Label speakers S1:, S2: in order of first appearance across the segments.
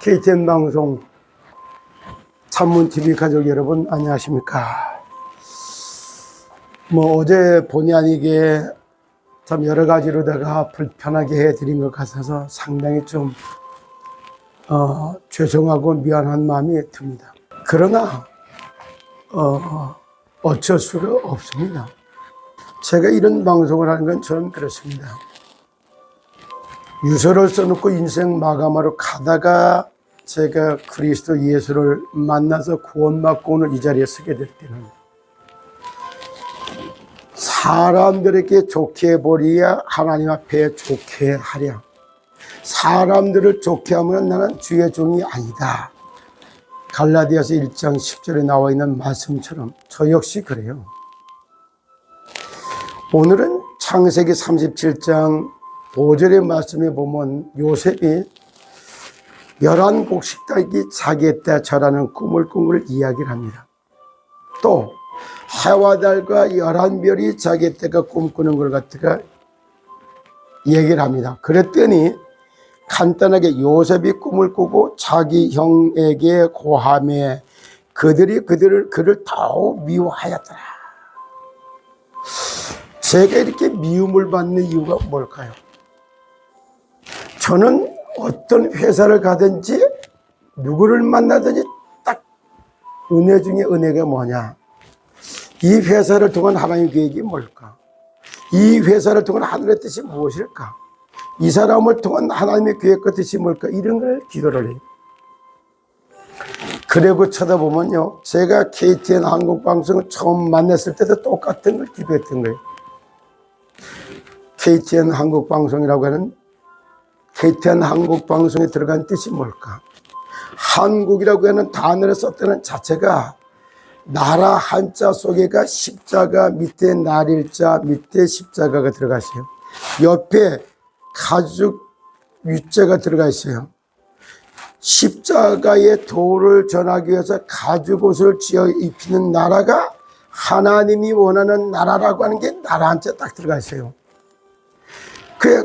S1: KTN 방송 찬문TV 가족 여러분 안녕하십니까. 어제 본의 아니게 참 여러 가지로다가 불편하게 해드린 것 같아서 상당히 좀 죄송하고 미안한 마음이 듭니다. 그러나 어쩔 수가 없습니다. 제가 이런 방송을 하는 건 저는 그렇습니다. 유서를 써놓고 인생 마감하러 가다가 제가 그리스도 예수를 만나서 구원받고 오늘 이 자리에 서게 될 때는 사람들에게 좋게 해보리야 하나님 앞에 좋게 하랴. 사람들을 좋게 하면 나는 주의 종이 아니다. 갈라디아서 1장 10절에 나와 있는 말씀처럼 저 역시 그래요. 오늘은 창세기 37장 5절의 말씀에 보면 요셉이 11곡식 딸기 자기의 때 절하는 꿈을 꾼 걸 이야기를 합니다. 또 해와 달과 11별이 자기의 때가 꿈꾸는 걸 갖다가 얘기를 합니다. 그랬더니 간단하게 요셉이 꿈을 꾸고 자기 형에게 고하매 그들이 그를 더욱 미워하였더라. 제가 이렇게 미움을 받는 이유가 뭘까요? 저는 어떤 회사를 가든지 누구를 만나든지 딱 은혜 중에 은혜가 뭐냐? 이 회사를 통한 하나님의 계획이 뭘까? 이 회사를 통한 하늘의 뜻이 무엇일까? 이 사람을 통한 하나님의 계획과 뜻이 뭘까? 이런 걸 기도를 해요. 그리고 쳐다보면요, 제가 KTN 한국방송을 처음 만났을 때도 똑같은 걸 기도했던 거예요. KTN 한국방송이라고 하는 KTN 한국방송에 들어간 뜻이 뭘까? 한국이라고 하는 단어를 썼다는 자체가 나라 한자 속에가 십자가 밑에 날일자 밑에 십자가가 들어가 있어요. 옆에 가죽 위자가 들어가 있어요. 십자가의 도를 전하기 위해서 가죽 옷을 지어 입히는 나라가 하나님이 원하는 나라라고 하는 게 나라 한자 딱 들어가 있어요.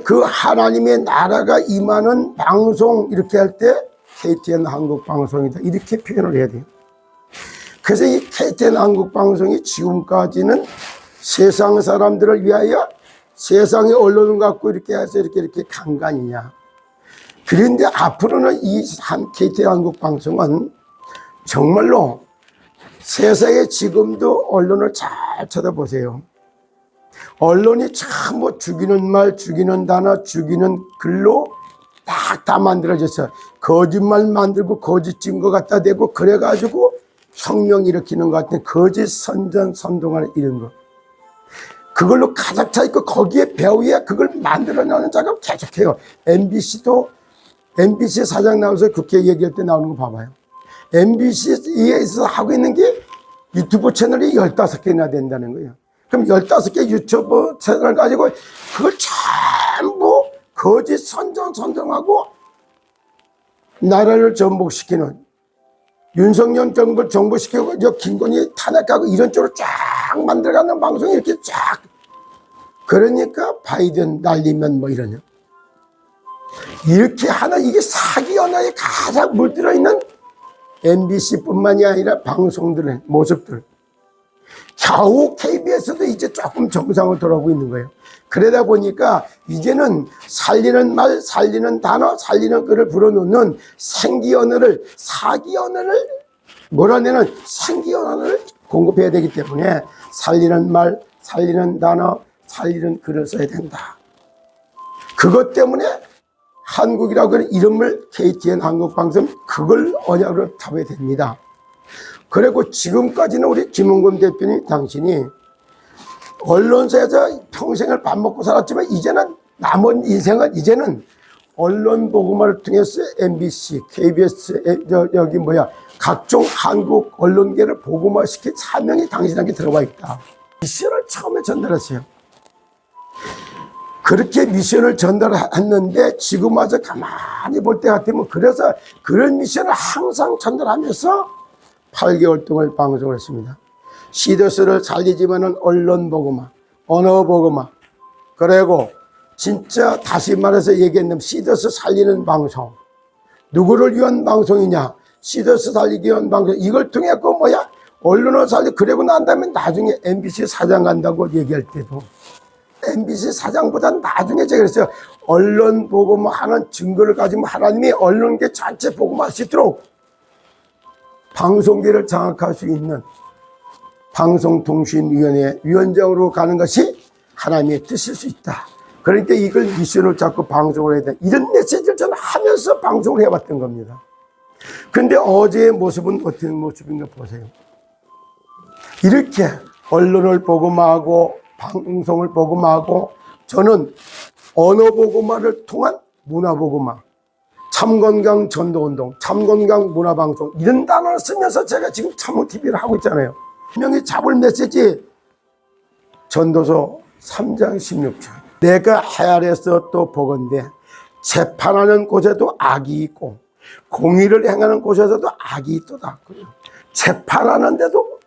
S1: 그 하나님의 나라가 임하는 방송 이렇게 할 때 KTN 한국방송이다 이렇게 표현을 해야 돼요. 그래서 이 KTN 한국방송이 지금까지는 세상 사람들을 위하여 세상의 언론을 갖고 이렇게 해서 이렇게 간간이냐. 그런데 앞으로는 이 KTN 한국방송은 정말로 세상에 지금도 언론을 잘 쳐다보세요. 언론이 참 죽이는 말, 죽이는 단어, 죽이는 글로 딱 다 만들어져서 거짓말 만들고 거짓 증거 갖다 대고 그래가지고 혁명 일으키는 것 같은 거짓 선전 선동하는 이런 거. 그걸로 가득 차 있고 거기에 배후에 그걸 만들어내는 작업 계속해요. MBC 사장 나와서 국회 얘기할 때 나오는 거 봐봐요. MBC에서 하고 있는 게 유튜브 채널이 15개나 된다는 거예요. 그럼 15개 유튜브 채널 가지고 그걸 전부 거짓 선전하고 나라를 전복시키는 윤석열 정부를 정복시키고 김건희 탄핵하고 이런 쪽으로 쫙 만들어가는 방송이 이렇게 쫙. 그러니까 바이든 날리면 이러냐. 이렇게 하는 이게 사기 언어에 가장 물들어 있는 MBC뿐만이 아니라 방송들의 모습들. 겨우 KBS도 이제 조금 정상으로 돌아오고 있는 거예요. 그러다 보니까 이제는 살리는 말, 살리는 단어, 살리는 글을 불어넣는 생기 언어를, 사기 언어를 몰아내는 생기 언어를 공급해야 되기 때문에 살리는 말, 살리는 단어, 살리는 글을 써야 된다. 그것 때문에 한국이라고 하는 이름을 KTN 한국방송 그걸 언약으로 잡아야 됩니다. 그리고 지금까지는 우리 김은금 대표님 당신이 언론사에서 평생을 밥 먹고 살았지만 이제는 남은 인생은 이제는 언론 보고만을 통해서 MBC, KBS, 각종 한국 언론계를 보고만시킨 사명이 당신에게 들어와 있다. 미션을 처음에 전달했어요. 그렇게 미션을 전달했는데 지금 와서 가만히 볼 때 같으면 그래서 그런 미션을 항상 전달하면서 8개월 동안 방송을 했습니다. 시더스를 살리지만은 언론 보고마, 언어 보고마, 그리고 진짜 다시 말해서 얘기했는데 시더스 살리는 방송, 누구를 위한 방송이냐? 시더스 살리기 위한 방송. 이걸 통해 그 뭐야? 언론을 살리, 그러고 난 다음에 나중에 MBC 사장 간다고 얘기할 때도 MBC 사장보다 나중에 제가 그랬어요. 언론 보고만 하는 증거를 가지고 하나님이 언론계 전체 보고만 할 수 있도록 방송계를 장악할 수 있는 방송통신위원회 위원장으로 가는 것이 하나님의 뜻일 수 있다. 그러니까 이걸 미션을 잡고 방송을 해야 돼. 이런 메시지를 저는 하면서 방송을 해왔던 겁니다. 근데 어제의 모습은 어떤 모습인가 보세요. 이렇게 언론을 보고만 하고 방송을 보고만 하고 저는 언어 보고만을 통한 문화 보고만, 참건강 전도운동, 참건강 문화방송 이런 단어를 쓰면서 제가 지금 참호TV를 하고 있잖아요. 분명히 잡을 메시지 전도서 3장 16절. 내가 헤아려서 또 보건대 재판하는 곳에도 악이 있고 공의를 행하는 곳에서도 악이 있도다. 재판하는데도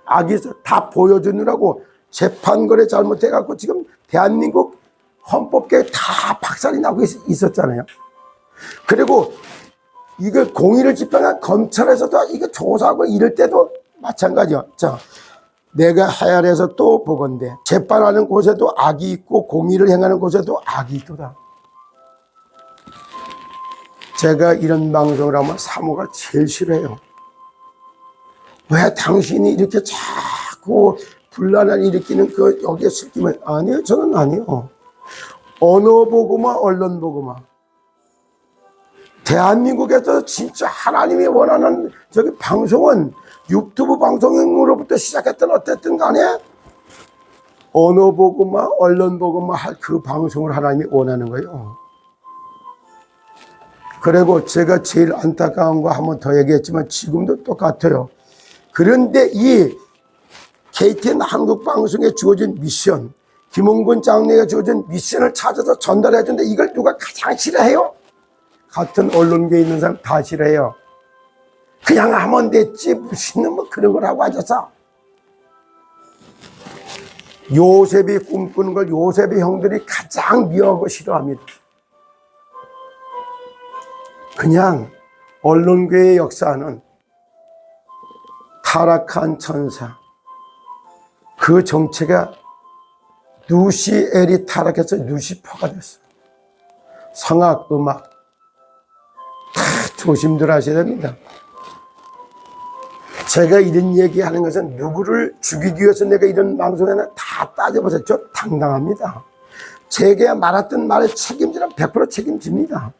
S1: 악이 있어. 다 보여주느라고 재판거래 잘못해갖고 지금 대한민국 헌법계에 다 박살이 나고 있었잖아요. 그리고 이걸 공의를 집행한 검찰에서도 이거 조사하고 이럴 때도 마찬가지야. 자, 내가 헤아려서 또 보건대 재판하는 곳에도 악이 있고 공의를 행하는 곳에도 악이 있도다. 제가 이런 방송을 하면 사모가 제일 싫어요. 왜 당신이 이렇게 자꾸 분란을 일으키는 그 여기에 슬기면 아니에요. 저는 아니에요. 언어 보고만 언론 보고만 대한민국에서 진짜 하나님이 원하는 저기 방송은 유튜브 방송으로부터 시작했던 어쨌든 간에 언어 보고만 언론 보고만 할 그 방송을 하나님이 원하는 거예요. 그리고 제가 제일 안타까운 거 한 번 더 얘기했지만 지금도 똑같아요. 그런데 이 KTN 한국방송에 주어진 미션, 김홍근 장로에게 주어진 미션을 찾아서 전달해 주는데 이걸 누가 가장 싫어해요? 같은 언론계에 있는 사람 다 싫어해요. 그냥 하면 됐지 무슨 뭐 그런 걸 하고 앉아서. 요셉이 꿈꾸는 걸 요셉의 형들이 가장 미워하고 싫어합니다. 그냥 언론계의 역사는 타락한 천사, 그 정체가 루시엘이 타락해서 루시퍼가 됐어요. 성악, 음악 다 조심들 하셔야 됩니다. 제가 이런 얘기하는 것은 누구를 죽이기 위해서 내가 이런 방송에는 다 따져보세요. 저 당당합니다. 제가 말했던 말의 책임지는 100% 책임집니다.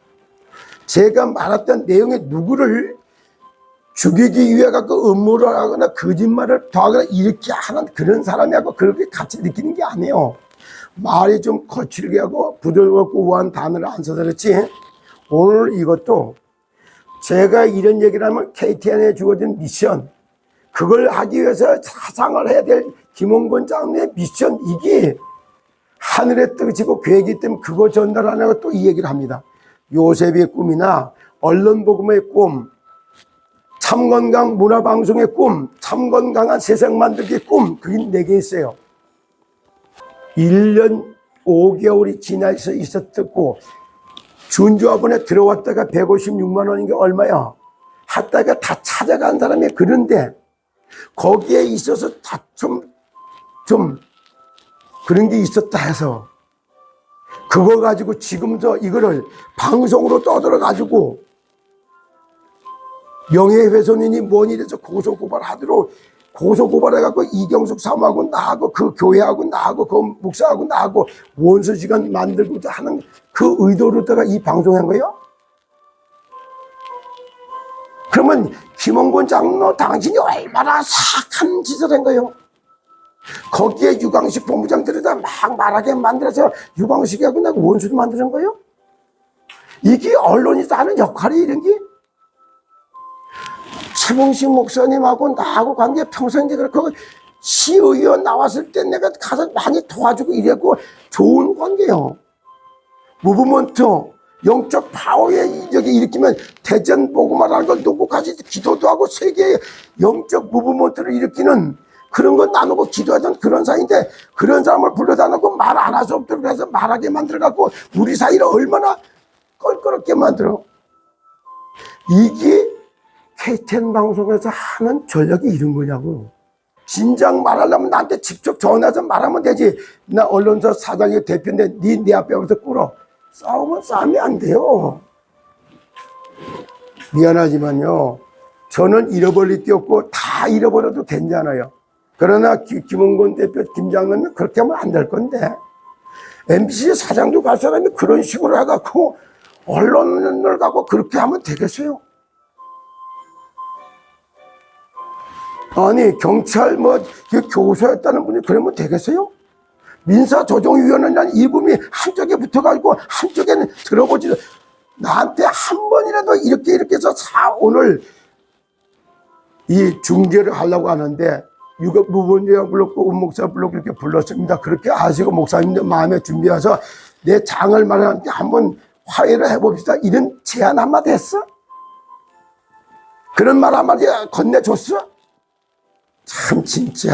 S1: 제가 말했던 내용에 누구를 죽이기 위해 갖고 음모를 하거나 거짓말을 더하거나 이렇게 하는 그런 사람이하고 그렇게 같이 느끼는 게 아니에요. 말이 좀 거칠게 하고 부드럽고 우아한 단어를 안 써서 그렇지. 오늘 이것도 제가 이런 얘기를 하면 KTN에 주어진 미션, 그걸 하기 위해서 사상을 해야 될 김홍근 장로의 미션, 이게 하늘에 뜨지고 계획이 때문에 그거 전달하냐고 또 이 얘기를 합니다. 요셉의 꿈이나 언론복음의 꿈, 참건강 문화방송의 꿈, 참건강한 세상 만들기의 꿈, 그게 4개 있어요. 1년 5개월이 지나서 있었고 준조합원에 들어왔다가 156만 원인 게 얼마야? 했다가 다 찾아간 사람이. 그런데 거기에 있어서 다 좀 그런 게 있었다 해서 그거 가지고 지금도 이거를 방송으로 떠들어가지고 명예훼손이니 뭐니 이래서 고소고발하도록 고소고발해갖고 이경숙 사모하고 나하고 그 교회하고 나하고 그 목사하고 나하고 원수지간 만들고자 하는 그 의도로다가 이 방송한 거예요? 그러면 김홍근 장로 당신이 얼마나 사악한 짓을 한 거예요? 거기에 유광식 본부장들에다 막 말하게 만들어서 유광식하고 나하고 원수도 만드는 거예요? 이게 언론이 하는 역할이 이런 게? 최봉식 목사님하고 나하고 관계 평소인데 그렇고 시의원 나왔을 때 내가 가서 많이 도와주고 이랬고 좋은 관계요. 무브먼트, 영적 파워에 여기 일으키면 대전 보고만 걸 놓고까지 기도도 하고 세계의 영적 무브먼트를 일으키는 그런 거 나누고 기도하던 그런 사이인데 그런 사람을 불러다 놓고 말 안 할 수 없도록 해서 말하게 만들어갖고 우리 사이를 얼마나 껄끄럽게 만들어. 이게 KTN 방송에서 하는 전략이 이런 거냐고. 진작 말하려면 나한테 직접 전화해서 말하면 되지. 나 언론사 사장이 대표인데 네 앞에 와서 꿇어. 싸우면 싸우면 안 돼요. 미안하지만요, 저는 잃어버릴 게 없고 다 잃어버려도 괜찮아요. 그러나 김원곤 대표, 김장로는 그렇게 하면 안 될 건데, MBC 사장도 갈 사람이 그런 식으로 해갖고 언론을 가고 그렇게 하면 되겠어요? 아니, 경찰 교사였다는 분이 그러면 되겠어요? 민사조정위원회는 이분이 한쪽에 붙어가지고 한쪽에는 들어보지도, 나한테 한 번이라도 이렇게 해서 오늘 이 중계를 하려고 하는데, 무본주가 불렀고 은목사 불렀고 이렇게 불렀습니다. 그렇게 아시고 목사님들 마음에 준비해서 내 장을 말하는데 한번 화해를 해봅시다, 이런 제안 한마디 했어? 그런 말 한마디 건네줬어? 참 진짜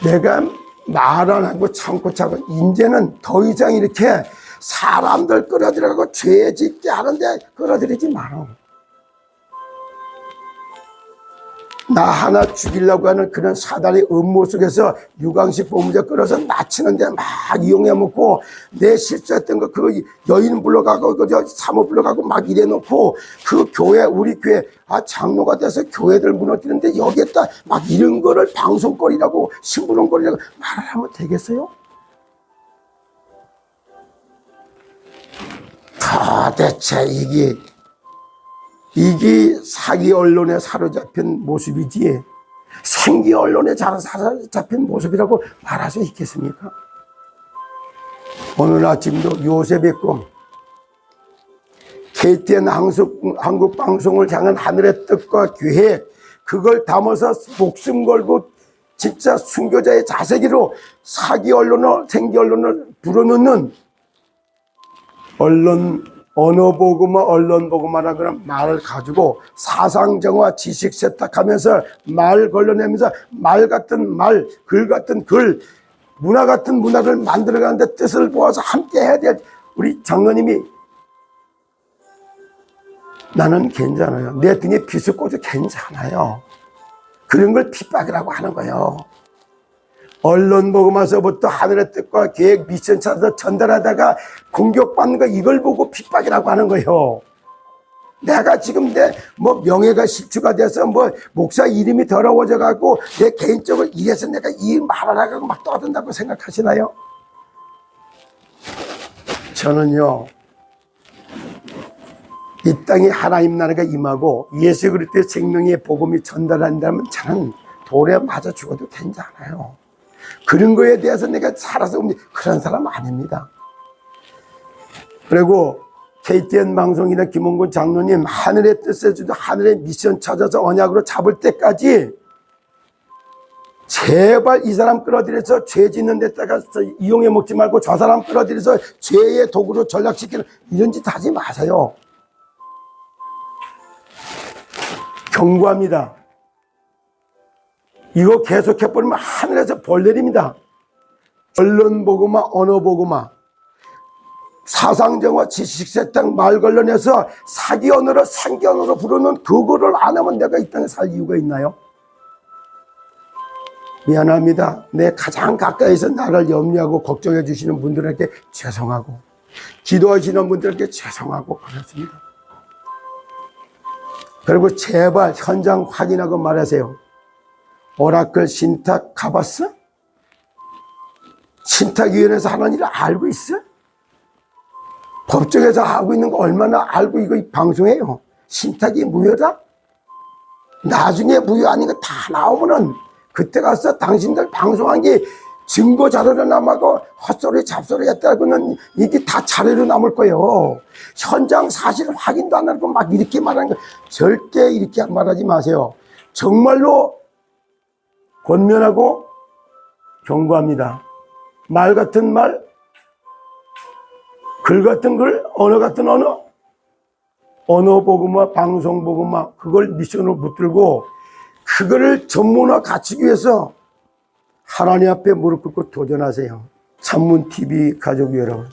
S1: 내가 말 안 하고 참고 이제는 더 이상 이렇게 사람들 끌어들여가고 죄 짓게 하는데 끌어들이지 마라. 나 하나 죽이려고 하는 그런 사단의 음모 속에서 유광식 본부장 끌어서 낮추는데 막 이용해 먹고, 내 실수했던 거 그거 여인 불러가고 그저 사모 불러가고 막 이래놓고, 그 교회, 우리 교회 장로가 돼서 교회들 무너뜨리는데 여기에다 막 이런 거를 방송거리라고 신부론거리라고 말을 하면 되겠어요? 도대체 이게 사기 언론에 사로잡힌 모습이지 생기 언론에 사로잡힌 모습이라고 말할 수 있겠습니까? 오늘 아침도 요셉의 꿈, KTN 한국방송을 향한 하늘의 뜻과 계획, 그걸 담아서 목숨 걸고 진짜 순교자의 자세기로 사기 언론을, 생기 언론을 불어넣는 언어보고마 그런 말을 가지고 사상정화 지식 세탁하면서 말 걸러내면서 말 같은 말, 글 같은 글, 문화 같은 문화를 만들어가는데 뜻을 모아서 함께 해야 될 우리 장로님이, 나는 괜찮아요. 내 등에 빗을 꽂아 괜찮아요. 그런 걸 핍박이라고 하는 거예요. 언론 보고마서부터 하늘의 뜻과 계획, 미션 찾아서 전달하다가 공격받는 거, 이걸 보고 핍박이라고 하는 거예요. 내가 지금 내 명예가 실추가 돼서 목사 이름이 더러워져 갖고 내 개인적으로 이래서 내가 이 말을 하고 막 떠든다고 생각하시나요? 저는요, 이 땅에 하나님 나라가 임하고 예수 그리스도의 생명의 복음이 전달한다면 저는 돌에 맞아 죽어도 괜찮아요. 그런 거에 대해서 내가 살아서 그런 사람 아닙니다. 그리고 KTN 방송이나 김원곤 장로님, 하늘의 뜻에 주도 하늘의 미션 찾아서 언약으로 잡을 때까지 제발 이 사람 끌어들여서 죄 짓는 데다가 이용해 먹지 말고 저 사람 끌어들여서 죄의 도구로 전락시키는 이런 짓 하지 마세요. 경고합니다. 이거 계속해버리면 하늘에서 벌 내립니다. 언론 보고마, 언어 보고마, 사상정화, 지식세탁, 말 걸러내서 사기 언어로, 생기 언어로 부르는 그거를 안 하면 내가 이 땅에 살 이유가 있나요? 미안합니다. 내 가장 가까이서 나를 염려하고 걱정해 주시는 분들에게 죄송하고, 기도하시는 분들에게 죄송하고 그렇습니다. 그리고 제발 현장 확인하고 말하세요. 오라클 신탁 가봤어? 신탁위원회에서 하는 일을 알고 있어? 법정에서 하고 있는 거 얼마나 알고 이거 방송해요? 신탁이 무효다? 나중에 무효 아닌 거 다 나오면은 그때 가서 당신들 방송한 게 증거 자료로 남아고 헛소리 잡소리 했다고는 이게 다 자료로 남을 거예요. 현장 사실 확인도 안 하고 막 이렇게 말하는 거 절대 이렇게 말하지 마세요. 정말로 권면하고 경고합니다. 말 같은 말, 글 같은 글, 언어 같은 언어, 언어 보고마, 방송 보고마, 그걸 미션으로 붙들고 그거를 전문화 갖추기 위해서 하나님 앞에 무릎 꿇고 도전하세요. 찬문TV 가족 여러분,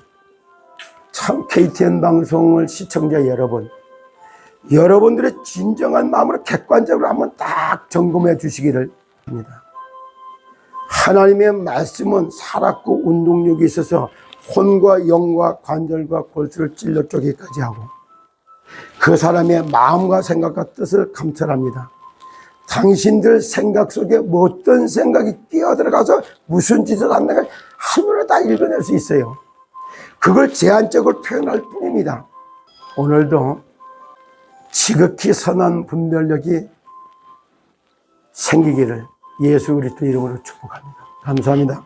S1: 참 KTN 방송을 시청자 여러분, 여러분들의 진정한 마음으로 객관적으로 한번 딱 점검해 주시기를 합니다. 하나님의 말씀은 살았고 운동력이 있어서 혼과 영과 관절과 골수를 찔러 쪼개기까지 하고 그 사람의 마음과 생각과 뜻을 감찰합니다. 당신들 생각 속에 어떤 생각이 끼어들어가서 무슨 짓을 한다가 한눈에 다 읽어낼 수 있어요. 그걸 제한적으로 표현할 뿐입니다. 오늘도 지극히 선한 분별력이 생기기를 예수 그리스도 이름으로 축복합니다. 감사합니다.